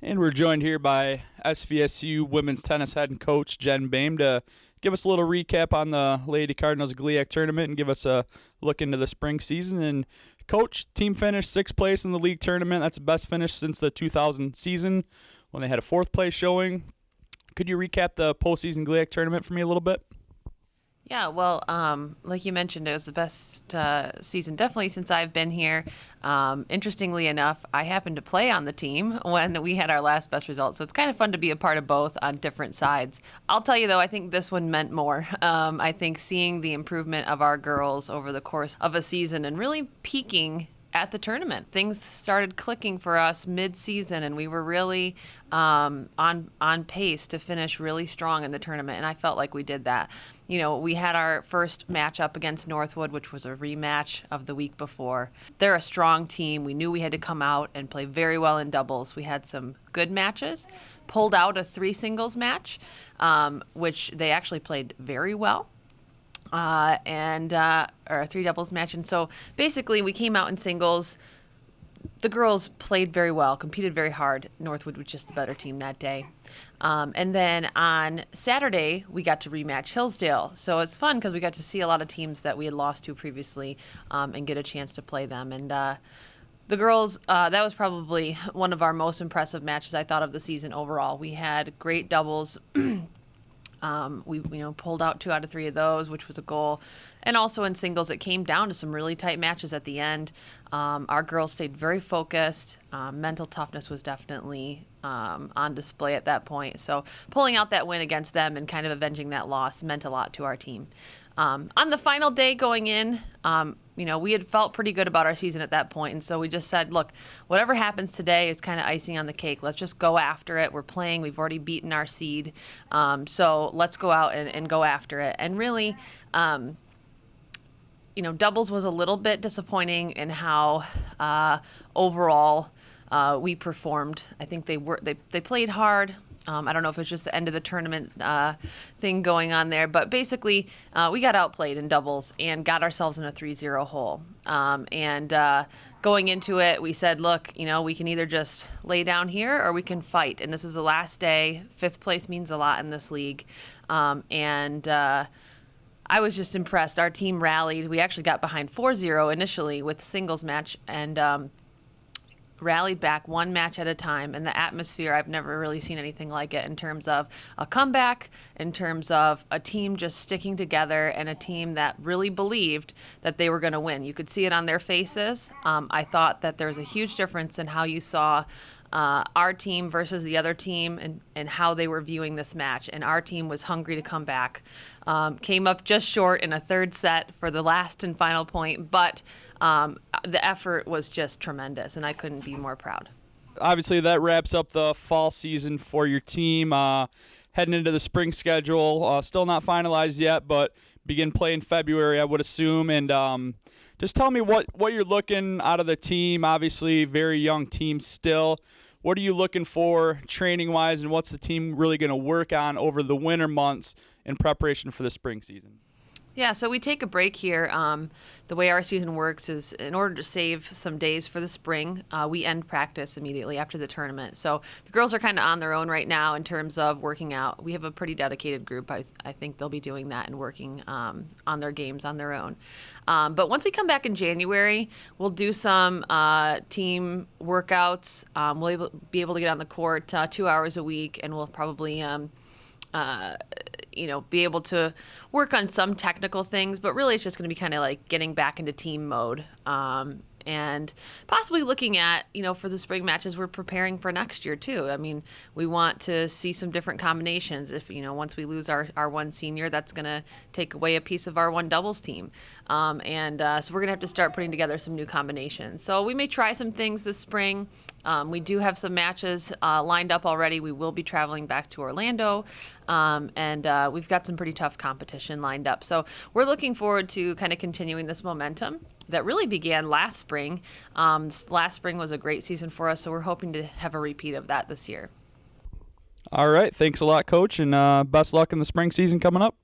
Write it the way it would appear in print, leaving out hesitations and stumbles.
And we're joined here by SVSU women's tennis head coach Jen Boehm to give us a little recap on the Lady Cardinals GLIAC tournament and give us a look into the spring season. And coach, team finished 6th place in the league tournament. That's the best finish since the 2000 season when they had a 4th place showing. Could you recap the postseason GLIAC tournament for me a little bit? Yeah, well, like you mentioned, it was the best season definitely since I've been here. Interestingly enough, I happened to play on the team when we had our last best result, so it's kind of fun to be a part of both on different sides. I'll tell you, though, I think this one meant more. I think seeing the improvement of our girls over the course of a season and really peaking at the tournament. Things started clicking for us mid-season, and we were really on pace to finish really strong in the tournament, and I felt like we did that. You know, we had our first match up against Northwood, which was a rematch of the week before. They're a strong team. We knew we had to come out and play very well in doubles. We had some good matches, pulled out a 3-singles match, which they actually played very well. Or a 3 doubles match. And so basically we came out in singles. The girls played very well, competed very hard. Northwood was just the better team that day. And then on Saturday, we got to rematch Hillsdale. So it's fun because we got to see a lot of teams that we had lost to previously and get a chance to play them. And the girls, that was probably one of our most impressive matches, I thought, of the season overall. We had great doubles. We pulled out 2 out of 3 of those, which was a goal. And also in singles, it came down to some really tight matches at the end. Our girls stayed very focused. Mental toughness was definitely on display at that point. So pulling out that win against them and kind of avenging that loss meant a lot to our team. On the final day going in, we had felt pretty good about our season at that point. And so we just said, look, whatever happens today is kind of icing on the cake. Let's just go after it. We're playing. We've already beaten our seed. So let's go out and go after it. And really, doubles was a little bit disappointing in how overall we performed. I think they played hard. I don't know if it's just the end of the tournament thing going on there, but basically we got outplayed in doubles and got ourselves in a 3-0 hole. Going into it, we said, look, we can either just lay down here or we can fight. And this is the last day. 5th place means a lot in this league. I was just impressed. Our team rallied. We actually got behind 4-0 initially with the singles match and rallied back one match at a time. And the atmosphere, I've never really seen anything like it in terms of a comeback, in terms of a team just sticking together and a team that really believed that they were going to win. You could see it on their faces. I thought that there's a huge difference in how you saw our team versus the other team and how they were viewing this match. And our team was hungry to come back. Came up just short in a 3rd set for the last and final point, but the effort was just tremendous, and I couldn't be more proud. Obviously, that wraps up the fall season for your team. Heading into the spring schedule, still not finalized yet, but begin play in February, I would assume. And just tell me what you're looking out of the team. Obviously, very young team still. What are you looking for training-wise, and what's the team really going to work on over the winter months in preparation for the spring season? Yeah, so we take a break here. The way our season works is in order to save some days for the spring, we end practice immediately after the tournament. So the girls are kind of on their own right now in terms of working out. We have a pretty dedicated group. I think they'll be doing that and working on their games on their own. But once we come back in January, we'll do some team workouts. We'll be able to get on the court 2 hours a week, and we'll probably be able to work on some technical things, but really it's just going to be kind of like getting back into team mode. And possibly looking at, for the spring matches, we're preparing for next year too. I mean, we want to see some different combinations. If, once we lose our one senior, that's going to take away a piece of our one doubles team. So we're going to have to start putting together some new combinations. So we may try some things this spring. We do have some matches lined up already. We will be traveling back to Orlando, and we've got some pretty tough competition lined up. So we're looking forward to kind of continuing this momentum that really began last spring. Last spring was a great season for us, so we're hoping to have a repeat of that this year. All right. Thanks a lot, Coach, and best luck in the spring season coming up.